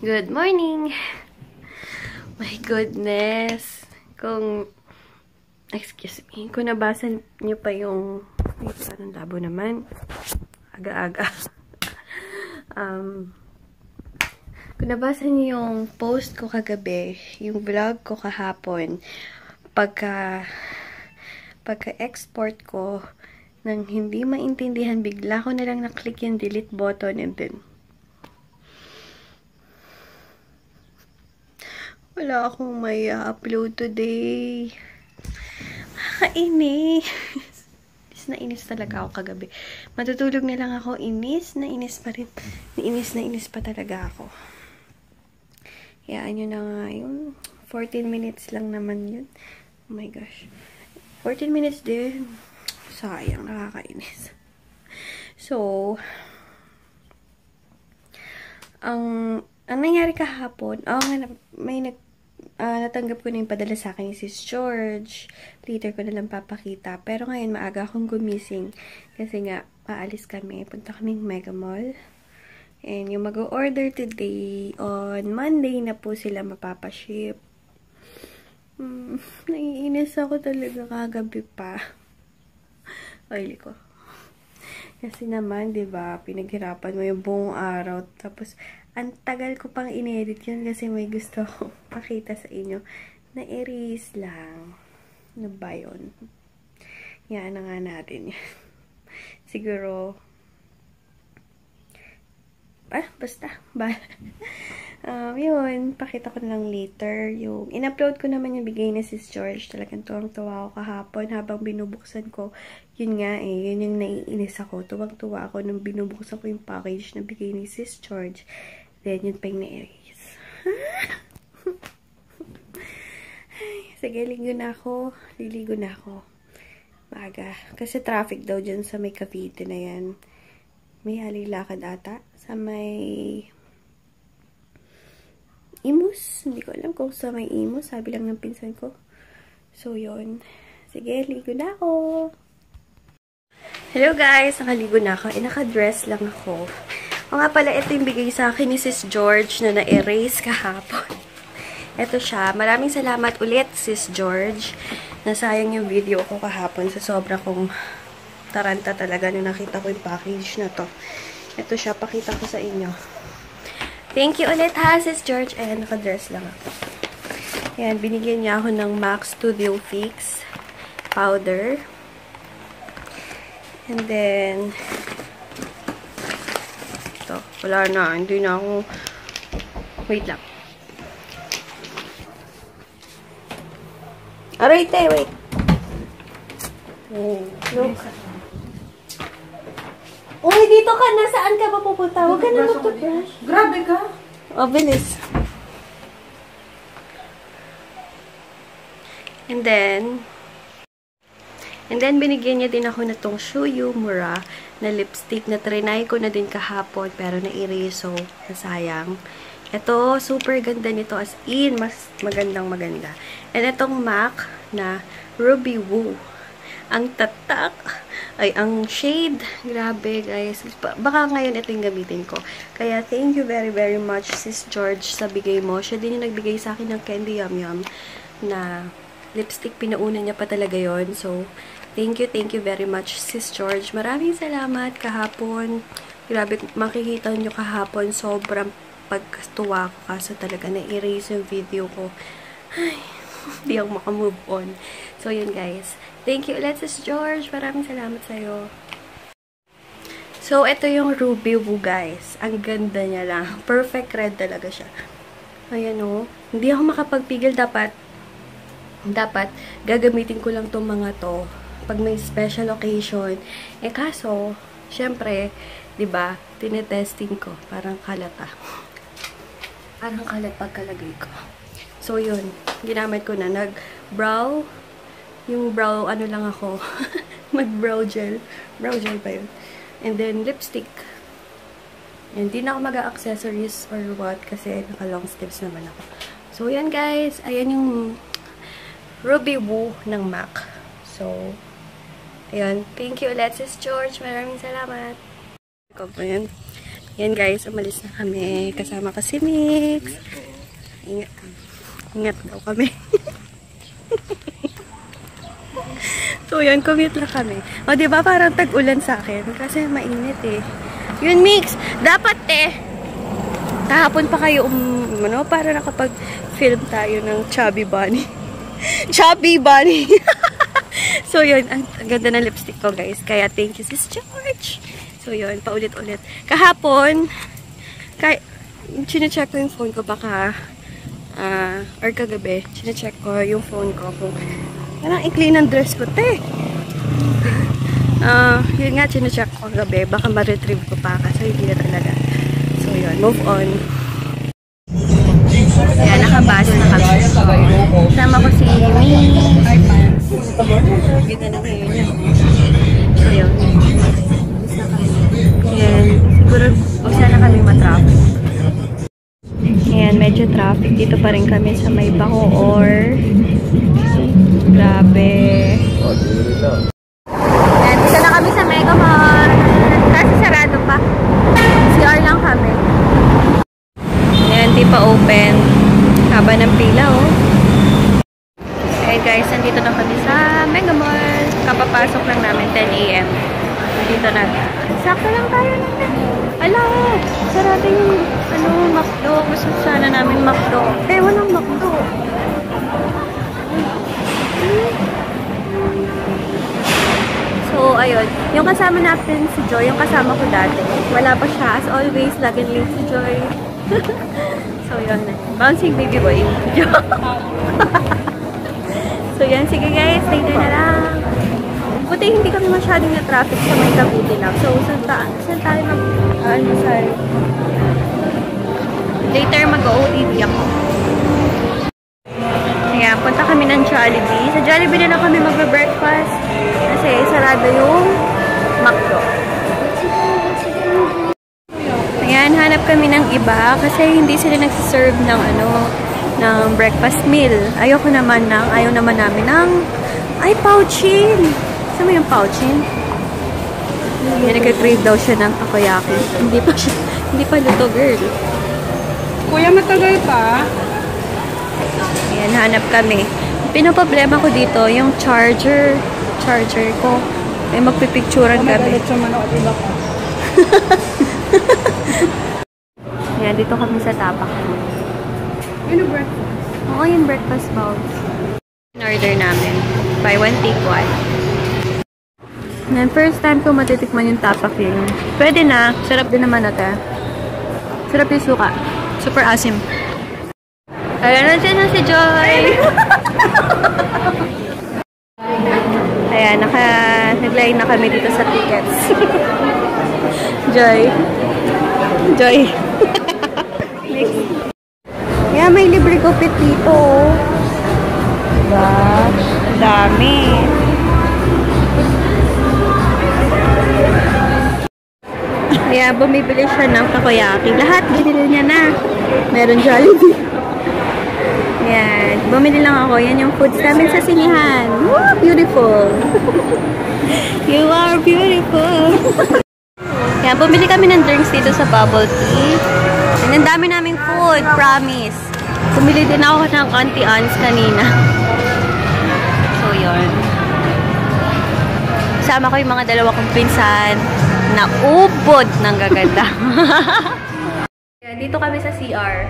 Good morning! My goodness! Excuse me, kung nabasa niyo pa yung, parang labo naman, aga-aga. Kung nabasa niyo yung post ko kagabi, yung vlog ko kahapon, pagka-export ko, nang hindi maintindihan, bigla ko na lang na-click yung delete button and then wala akong may upload today. Inis. Inis talaga ako kagabi. Matutulog na lang ako. Inis na inis pa rin. Inis na inis pa talaga ako. Hayaan nyo na nga yun. 14 minutes lang naman yun. Oh my gosh. 14 minutes din. Sayang. Nakakainis. So, ang nangyari kahapon, natanggap ko na yung padala sa akin ni Sis George. Later ko na lang papakita. Pero ngayon, maaga akong gumising. Kasi nga, paalis kami. Punta kaming Mega Mall. And yung mag-order today, on Monday na po sila mapapaship. Naiinis ako talaga kagabi pa. Oily ko. Kasi naman, diba, pinaghirapan mo yung buong araw. Tapos, ang tagal ko pang in-edit yun kasi may gusto akong pakita sa inyo na erase lang. Ano ba yun? Yan na nga natin yan. Siguro, basta. Yun, pakita ko na lang later. Yung, in-upload ko naman yung bigay na Sis George. Talagang tuwang-tuwa ako kahapon habang binubuksan ko. Yun nga yun yung naiinis ako. Tuwang-tuwa ako nung binubuksan ko yung package na bigay ni Sis George. Then, yun pa yung na-erase. Sige, liligo na ako. Maaga. Kasi traffic daw dyan sa may Cavite na yan. May halilakad ata. Sa may Imus. Hindi ko alam kung sa may Imus. Sabi lang ng pinsan ko. So, yun. Sige, ligo na ako. Hello guys! Nakaligo na ako. Naka-dress lang ako. O nga pala, ito yung bigay sa akin ni Sis George na na-erase kahapon. Ito siya. Maraming salamat ulit, Sis George. Nasayang yung video ko kahapon sa sobra kong taranta talaga nung nakita ko yung package na to. Ito siya. Pakita ko sa inyo. Thank you ulit ha, Sis George. Ayan, naka-dress lang ako. Ayan, binigyan niya ako ng MAC Studio Fix powder. And then, ito, wala na. Hindi na ako, wait lang. Aray, te, wait. Look. Uy, dito ka na. Saan ka mapupunta? Huwag ka na mag-toothbrush. Grabe ka. Oh, bilis. And then, binigyan niya din ako na tong Shuyu Mura na lipstick na trinay ko na din kahapon pero na-erase, so nasayang. Ito, super ganda nito as in, mas magandang-maganda. And itong MAC na Ruby Woo. Ang tatak. Ay, ang shade. Grabe, guys. Baka ngayon ito yung gamitin ko. Kaya, thank you very, very much, Sis George, sa bigay mo. Siya din yung nagbigay sa akin ng Candy Yum Yum na lipstick. Pinauna niya pa talaga yon. So, thank you very much, Sis George. Maraming salamat kahapon. Grabe, makikita nyo kahapon. Sobrang pagkatuwa ko kasi talaga na-erase yung video ko. Ay, hindi ako makamove on. So, yun guys. Thank you ulit, Sis George. Maraming salamat sa'yo. So, ito yung Ruby Woo, guys. Ang ganda niya lang. Perfect red talaga siya. Ayan o. Hindi ako makapagpigil. Dapat gagamitin ko lang tong mga to pag may special occasion. Eh, kaso, syempre, diba, tinetesting ko. Parang kalata. Parang kalat pagkalagay ko. So, yun. Ginamit ko na. Nag-brow. Yung brow, ano lang ako. Mag-brow gel. Brow gel pa yun. And then, lipstick. Hindi na ako mag-accessories or what. Kasi naka-long sleeves naman ako. So, yan guys. Ayan yung Ruby Woo ng MAC. So, ayun. Thank you ulit, Sis George. Maraming salamat. Ikaw po yun. Yan guys, umalis na kami. Kasama ko si Mix. Ingat. Ingat daw kami. So yun, commute lang kami. O diba parang tag-ulan sa akin? Kasi mainit eh. Yun Mix, dapat kahapon pa kayo para nakapag-film tayo ng Chubby Bunny. Chubby Bunny! So yun, ang ganda ng lipstick ko guys. Kaya thank you Sis George. So yun, paulit-ulit. Kahapon, chinecheck ko yung phone ko baka, or kagabi, chinecheck ko yung phone ko kung parang i-clean ang dress ko, yun nga, chinecheck ko kagabi. Baka ma-retrieve ko pa kasi hindi na talaga. So yun, move on. Ayan, nakabas na kami. Sama ko si Mimi. Ganda na ngayon niya. So yun. Ayan, siguro sana kami matraffic. Ayan, medyo traffic. Dito pa rin kami sa may Bacoor. Grabe. Ayan, dito na kami sa Mega Mall. Kasi sarado pa. CR lang kami. Ayan, di pa open. Haba ng pila, oh. Ayan guys, nandito na kami sa Mega Mall. Kapapasok lang namin, 10 AM. Nandito na. Sakto lang tayo natin. Ala, sarado yung, McDo. Gusto sana namin McDo. Walang McDo. So, ayun. Yung kasama natin si Joy, yung kasama ko dati. Wala pa siya. As always, laging late si Joy. So, yun. Bouncing baby boy. So, yan. Sige guys, later na lang. Buti hindi kami masyadong na-traffic sa may Cavite lang. So, saan tayo sorry. Later, mag-OOTD ako. Ayan, punta kami ng Jollibee. Sa Jollibee na lang kami magbe-breakfast. Kasi sarado yung McDo. Ayan, hanap kami ng iba. Kasi hindi sila nagsiserve ng ng breakfast meal. Ayaw naman namin ng pouchin. Saan mo yung pouchin? Yan, nagka-crave daw siya ng takoyaki. Hindi pa luto, girl. Kuya, matagal pa. Ayan, hanap kami. Pinoproblema ko dito, yung charger ko. Ay, magpipicturan kami. Ayan, dito kami sa tapak. Ano breakfast? Oo, yung breakfast bowls. In-order namin. Buy one, take one. And first time ko matitikman yung tapak yun. Pwede na. Sarap din naman natin. Sarap yung suka. Super asim. Ayan, nandiyan na si Joy. Ayan, nag-line na kami dito sa tickets. Joy. Next. Ayan, may libre gupit dito. Diba? Dami. Kaya bumibili siya ng takoyaki. Lahat binili niya na. Meron Jollibee. Yan. Bumili lang ako. Yan yung foods namin sa sinihan. Woo! Beautiful. You are beautiful. Yan. Bumili kami ng drinks dito sa bubble tea. And ang dami naming food. Promise. Bumili din ako ng anti-ons kanina. So, yun. Kasama ko yung mga dalawa kong pinsan na ubod ng gaganda. Yan, dito kami sa CR.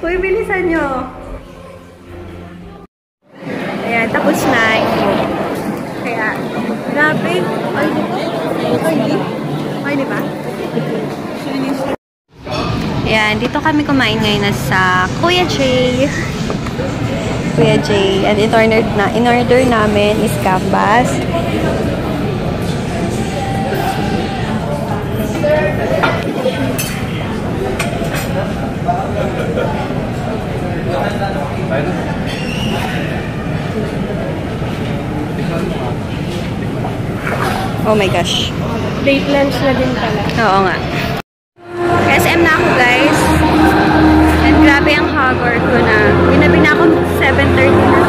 Uy, bilisan nyo. Ayan, tapos na. Kaya, grabe. Ay, di ba? Ayan, dito kami kumain ngayon na sa Kuya J. And in-order namin is gambas. Oh my gosh. Late lunch na din pala. Oo nga. SM na ako guys. And grabe ang hagor ko na. Binabi na ako 7:30 na.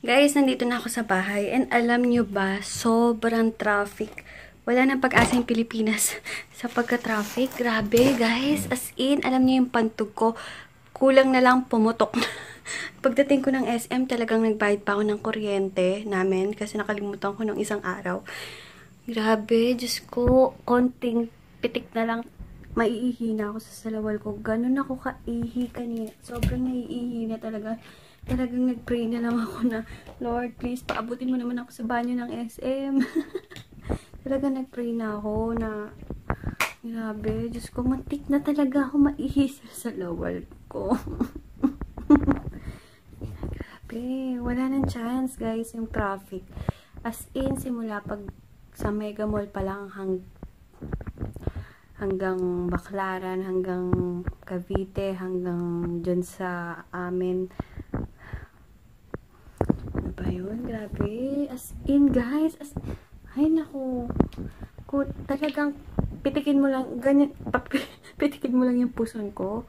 Guys, nandito na ako sa bahay. And alam nyo ba, sobrang traffic wala nang pag-asa yung Pilipinas sa pagka-traffic. Grabe, guys. As in, alam niyo yung pantog ko, kulang na lang pumutok na. Pagdating ko ng SM, talagang nagbayad pa ako ng kuryente namin kasi nakalimutan ko ng isang araw. Grabe, Diyos ko, konting pitik na lang, maiihi na ako sa salawal ko. Ganun ako kaihi kanina. Sobrang naiihi na talaga. Talagang nag-pray na lang ako na, Lord, please, paabutin mo naman ako sa banyo ng SM. Talagang nag-pray na ako na, grabe, Diyos ko, mantik na talaga ako maihi sa salawal ko. Grabe, wala nang chance, guys, yung traffic. As in, simula pag sa Mega Mall pa lang hanggang Baclaran, hanggang Cavite, hanggang dyan sa amin. Ano ba yun? Grabe. As in, guys. Ay, naku. Talagang pitikin mo lang, ganyan, pitikin mo lang yung puson ko.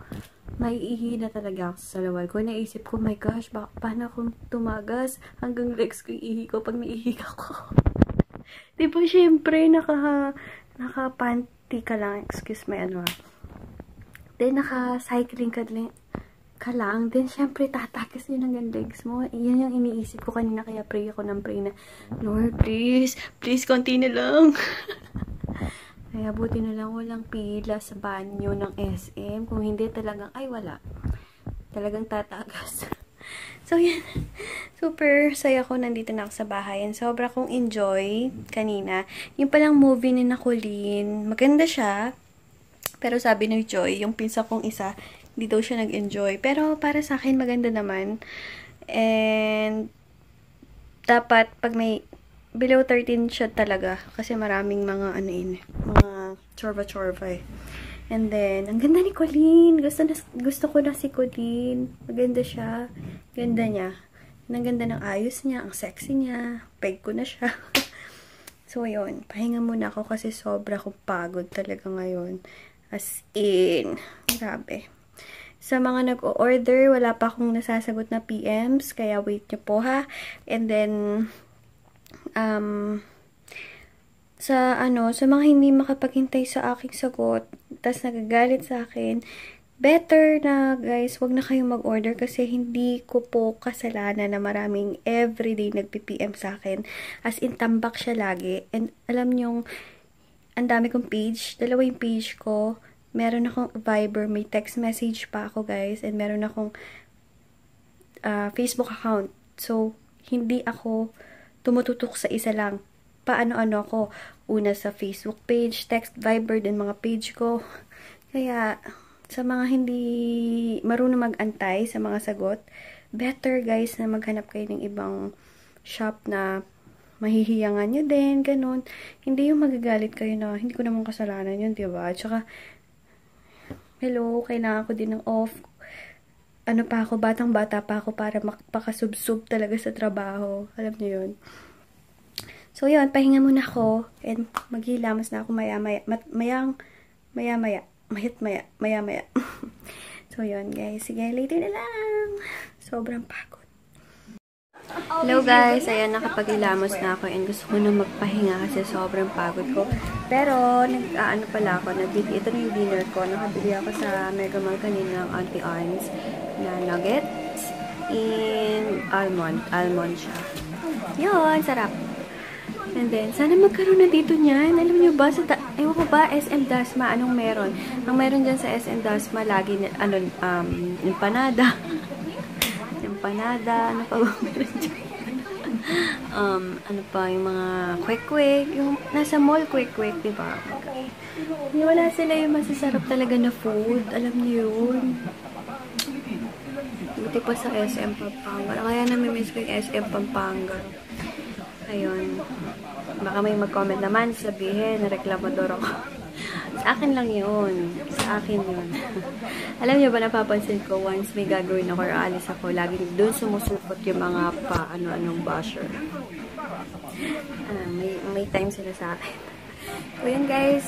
Maiihi na talaga ako sa salawal ko. Naisip ko, my gosh, paano akong tumagas hanggang legs ko yung ihi ko pag naihi ako. Diba, syempre, naka-panty ka lang. Excuse me, ano. Then, naka-cycling ka lang. Then, syempre, tatakas yun hanggang legs mo. Yan yung iniisip ko kanina. Kaya pray ako ng pray na, Lord, please, konti na lang. Kaya buti na lang walang pila sa banyo ng SM. Kung hindi talagang, ay wala. Talagang tatagas. So, yan. Super saya ko nandito na ako sa bahay. And sobra kong enjoy kanina. Yung palang movie ni Nakulin, maganda siya. Pero sabi ni Joy, yung pinsa kong isa, hindi daw siya nag-enjoy. Pero para sa akin, maganda naman. And dapat pag may below 13 siya talaga. Kasi maraming mga mga chorba-chorba eh. And then, ang ganda ni Colleen. Gusto ko na si Colleen. Maganda siya. Ganda niya. Ang ganda ng ayos niya. Ang sexy niya. Peg ko na siya. So, yun. Pahinga muna ako kasi sobra kong pagod talaga ngayon. As in, grabe. Sa mga nag-o-order, wala pa akong nasasagot na PMs. Kaya wait niyo po ha. And then, sa mga hindi makapaghintay sa aking sagot, tas nagagalit sa akin, better na guys, wag na kayong mag-order kasi hindi ko po kasalanan na maraming everyday nagpi-PM sa akin. As in, tambak siya lagi. And alam nyo, ang dami kong page. Dalawa yung page ko. Meron akong Viber, may text message pa ako guys. And meron akong Facebook account. So, hindi ako tumututok sa isa lang. Paano-ano ako. Una sa Facebook page, text, Viber, din mga page ko. Kaya, sa mga hindi marunong mag-antay sa mga sagot, better guys na maghanap kayo ng ibang shop na mahihiyangan nyo din, ganun. Hindi yung magagalit kayo na, hindi ko naman kasalanan yun, diba? Tsaka, hello, kailangan ko din ng off. Ano pa ako, batang-bata pa ako para makapakasubsub talaga sa trabaho. Alam nyo yun. So, yun, pahinga muna ako. And maghilamos na ako maya-maya. Maya-maya. So, yun, guys. Sige, later na lang. Sobrang pagod. Hello, guys. Ayan, nakapaghilamos na ako. And gusto ko na magpahinga kasi sobrang pagod ko. Pero, nag-aano pala ako. Ito na yung dinner ko. Nakabili ako sa Mega Mall kanina ng Auntie Arms na nuggets in almond. Almond siya. Yun, sarap. And then, sana magkaroon na dito niyan. Alam niyo ba, ewan ko ba, SM Dasma, anong meron? Ang meron dyan sa SM Dasma, lagi, empanada. Empanada, ano pa ba meron dyan? Ano pa, yung mga kwek-kwek, yung nasa mall kwek-kwek, diba? Wala sila yung masasarap talaga na food. Alam niyo yun. Buti pa sa SM Pampanga. Kaya namimiss ko yung SM Pampanga. Ayun. Baka may mag-comment naman, sabihin, reklamador ako. Sa akin lang yun. Sa akin yun. Alam niyo ba, napapansin ko, once may gagawin ako or alis ako, laging doon sumusupot yung mga ano-anong basher. May time sila sa akin. So yun guys,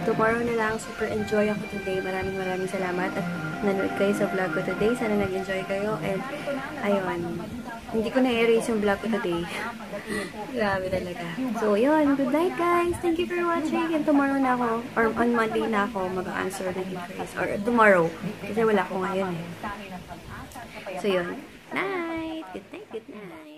tomorrow na lang. Super enjoy ako today. Maraming salamat at nanood kayo sa vlog ko today. Sana nag-enjoy kayo. And ayun, hindi ko na-erase yung vlog ko today. Grabe talaga. So yun, good night guys. Thank you for watching. And tomorrow na ako, or on Monday na ako mag-answer ng inquiries. Or tomorrow. Kasi wala ko ngayon eh. So yun, night. Good night, good night.